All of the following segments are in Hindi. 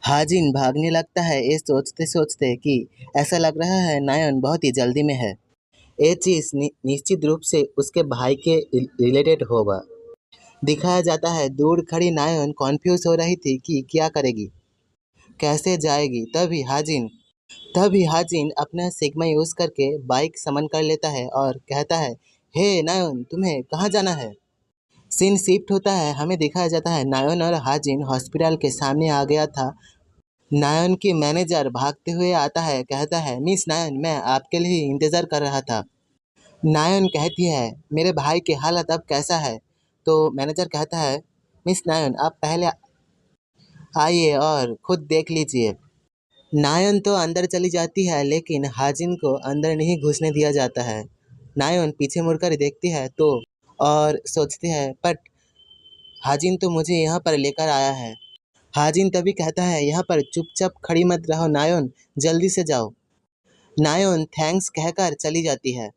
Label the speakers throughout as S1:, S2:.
S1: हाजिन भागने लगता है ये सोचते सोचते कि ऐसा लग रहा है नायन बहुत ही जल्दी में है। ये चीज निश्चित रूप से उसके भाई के रिलेटेड होगा। दिखाया जाता है दूर खड़ी नायन कॉन्फ्यूज हो रही थी कि क्या करेगी, कैसे जाएगी। तभी हाजिन अपना सिग्मा यूज करके बाइक समन कर लेता है और कहता है, हे नायन, तुम्हें कहाँ जाना है। सीन शिफ्ट होता है, हमें दिखाया जाता है नायन और हाजिन हॉस्पिटल के सामने आ गया था। नायन की मैनेजर भागते हुए आता है, कहता है, मिस नायन, मैं आपके लिए ही इंतजार कर रहा था। नायन कहती है, मेरे भाई की हालत अब कैसा है। तो मैनेजर कहता है, मिस नायन, आप पहले आइए और खुद देख लीजिए। नायन तो अंदर चली जाती है लेकिन हाजिन को अंदर नहीं घुसने दिया जाता है। नायन पीछे मुड़कर देखती है तो और सोचती है, बट हाजिन तो मुझे यहाँ पर लेकर आया है। हाजिन तभी कहता है, यहाँ पर चुपचाप खड़ी मत रहो नायन, जल्दी से जाओ। नायन थैंक्स कहकर चली जाती है।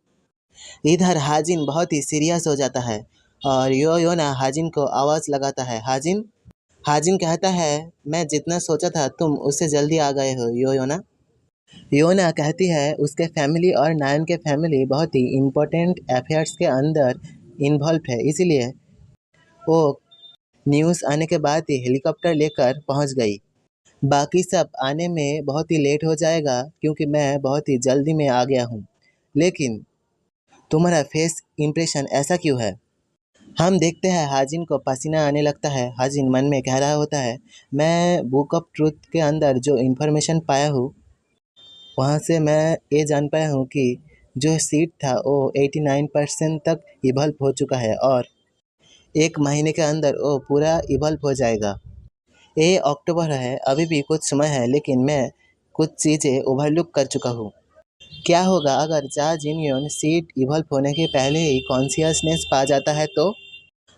S1: इधर हाजिन बहुत ही सीरियस हो जाता है और योना हाजिन को आवाज़ लगाता है, हाजिन। हाजिन कहता है, मैं जितना सोचा था तुम उससे जल्दी आ गए हो योना। योना कहती है, उसके फैमिली और नायन के फैमिली बहुत ही इम्पोर्टेंट अफेयर्स के अंदर इन्वॉल्व है, इसीलिए वो न्यूज़ आने के बाद ही हेलीकॉप्टर लेकर पहुंच गई। बाकी सब आने में बहुत ही लेट हो जाएगा क्योंकि मैं बहुत ही जल्दी में आ गया हूँ। लेकिन तुम्हारा फेस इंप्रेशन ऐसा क्यों है। हम देखते हैं हाजिन को पसीना आने लगता है। हाजिन मन में कह रहा होता है, मैं बुक ऑफ ट्रूथ के अंदर जो इन्फॉर्मेशन पाया हूँ वहाँ से मैं ये जान पाया हूँ कि जो सीट था वो 89% तक इवॉल्व हो चुका है और 1 महीने के अंदर वो पूरा इवॉल्व हो जाएगा। ये अक्टूबर है, अभी भी कुछ समय है, लेकिन मैं कुछ चीज़ें ओवरलुक कर चुका हूँ। क्या होगा अगर जा जिनयोन सीट इवॉल्व होने के पहले ही कॉन्शियसनेस पा जाता है तो?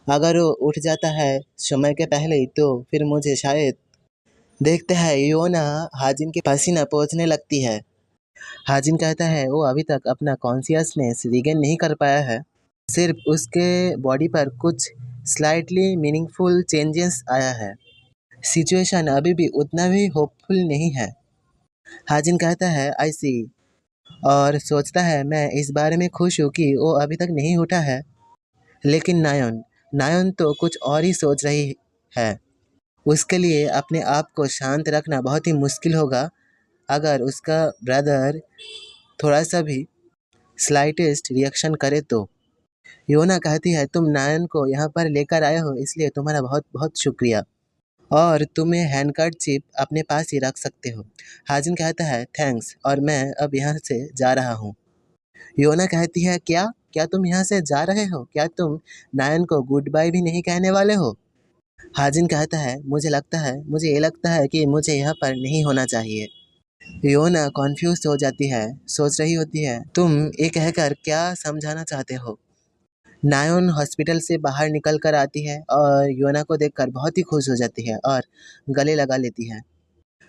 S1: अगर वो उठ जाता है समय के पहले ही तो फिर मुझे शायद। देखते हैं योना हाजिन के पसीना पहुंचने लगती है। हाजिन कहता है वो अभी तक अपना कॉन्शियसनेस रिगेन नहीं कर पाया है, सिर्फ उसके बॉडी पर कुछ स्लाइटली मीनिंगफुल चेंजेस आया है। सिचुएशन अभी भी उतना भी होपफुल नहीं है। हाजिन कहता है, आई सी, और सोचता है, मैं इस बारे में खुश हूँ कि वो अभी तक नहीं उठा है। लेकिन नायन नायन तो कुछ और ही सोच रही है। उसके लिए अपने आप को शांत रखना बहुत ही मुश्किल होगा अगर उसका ब्रदर थोड़ा सा भी स्लाइटेस्ट रिएक्शन करे तो। योना कहती है, तुम नायन को यहाँ पर लेकर आए हो इसलिए तुम्हारा बहुत बहुत शुक्रिया, और तुम्हें हैंडकरचीफ अपने पास ही रख सकते हो। हाजिन कहता है, थैंक्स, और मैं अब यहाँ से जा रहा हूँ। योना कहती है, क्या क्या तुम यहाँ से जा रहे हो? क्या तुम नायन को गुड बाय भी नहीं कहने वाले हो? हाजिन कहता है, मुझे ये लगता है कि मुझे यहाँ पर नहीं होना चाहिए। योना कॉन्फ्यूज हो जाती है, सोच रही होती है, तुम ये कहकर क्या समझाना चाहते हो। नायोन हॉस्पिटल से बाहर निकल कर आती है और योना को देखकर बहुत ही खुश हो जाती है और गले लगा लेती है।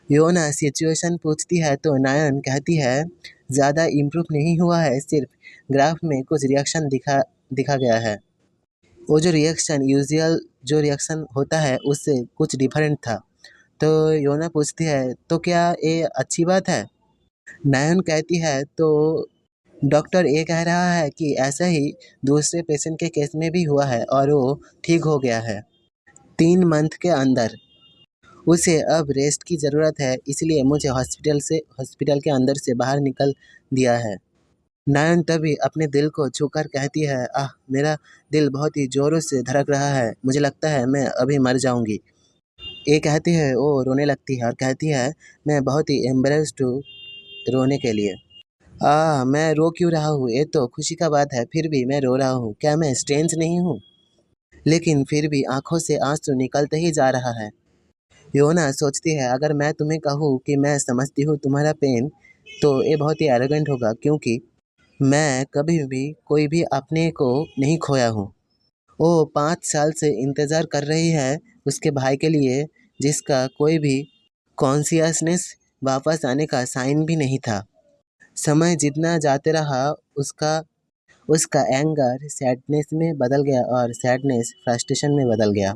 S1: योना सिचुएशन पूछती है तो नायन कहती है, ज़्यादा इम्प्रूव नहीं हुआ है, सिर्फ ग्राफ में कुछ रिएक्शन दिखा दिखा गया है। वो जो रिएक्शन यूजुअल जो रिएक्शन होता है उससे कुछ डिफरेंट था। तो योना पूछती है, तो क्या ये अच्छी बात है? नायन कहती है, तो डॉक्टर ये कह रहा है कि ऐसा ही दूसरे पेशेंट के केस में भी हुआ है और वो ठीक हो गया है 3 मंथ के अंदर। उसे अब रेस्ट की ज़रूरत है, इसलिए मुझे हॉस्पिटल के अंदर से बाहर निकल दिया है। नायन तभी अपने दिल को छूकर कहती है, आह, मेरा दिल बहुत ही ज़ोरों से धड़क रहा है, मुझे लगता है मैं अभी मर जाऊंगी। ये कहती है वो रोने लगती है और कहती है, मैं बहुत ही एम्बेरस्ड हूँ रोने के लिए। मैं रो क्यों रहा हूँ, ये तो खुशी का बात है, फिर भी मैं रो रहा हूँ, क्या मैं स्ट्रेंज नहीं हूँ? लेकिन फिर भी आंखों से आंसू निकलते ही जा रहा है। योना सोचती है, अगर मैं तुम्हें कहूँ कि मैं समझती हूँ तुम्हारा पेन तो ये बहुत ही एरोगेंट होगा, क्योंकि मैं कभी भी कोई भी अपने को नहीं खोया हूँ। वो 5 साल से इंतज़ार कर रही है उसके भाई के लिए, जिसका कोई भी कॉन्शियसनेस वापस आने का साइन भी नहीं था। समय जितना जाते रहा उसका उसका एंगर सैडनेस में बदल गया और सैडनेस फ्रस्ट्रेशन में बदल गया।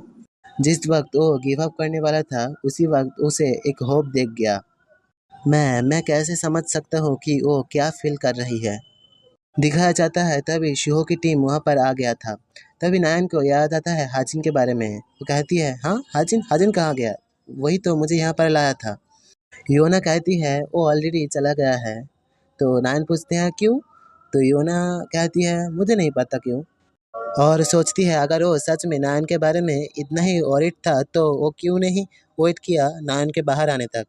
S1: जिस वक्त वो गिव अप करने वाला था उसी वक्त उसे एक होप दिख गया। मैं कैसे समझ सकता हूँ कि वो क्या फील कर रही है। दिखाया जाता है तभी शिहो की टीम वहाँ पर आ गया था। तभी नायन को याद आता है हाजिन के बारे में। वो कहती है, हाँ हाजिन, हाजिन कहाँ गया? वही तो मुझे यहाँ पर लाया था। योना कहती है वो ऑलरेडी चला गया है। तो नायन पूछते हैं क्यों? तो योना कहती है मुझे नहीं पता क्यों। और सोचती है अगर वो सच में नायन के बारे में इतना ही वरीड था तो वो क्यों नहीं वेट किया नायन के बाहर आने तक।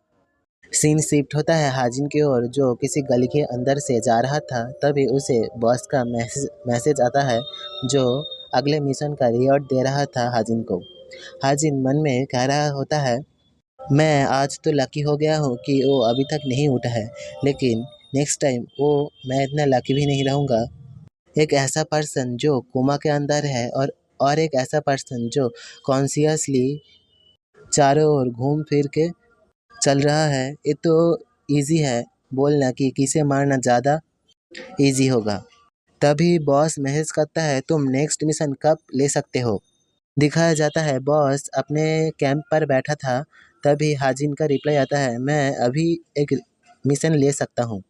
S1: सीन शिफ्ट होता है हाजिन की ओर जो किसी गली के अंदर से जा रहा था। तभी उसे बॉस का मैसेज आता है जो अगले मिशन का रिवॉर्ड दे रहा था हाजिन को। हाजिन मन में कह रहा होता है, मैं आज तो लकी हो गया हूँ कि वो अभी तक नहीं उठा है, लेकिन नेक्स्ट टाइम वो मैं इतना लकी भी नहीं रहूँगा। एक ऐसा पर्सन जो कोमा के अंदर है और एक ऐसा पर्सन जो कॉन्शियसली चारों ओर घूम फिर के चल रहा है। ये तो इजी है बोलना कि किसे मारना ज़्यादा इजी होगा। तभी बॉस मैसेज करता है तुम नेक्स्ट मिशन कब ले सकते हो। दिखाया जाता है बॉस अपने कैंप पर बैठा था। तभी हाजिन का रिप्लाई आता है मैं अभी एक मिशन ले सकता हूँ।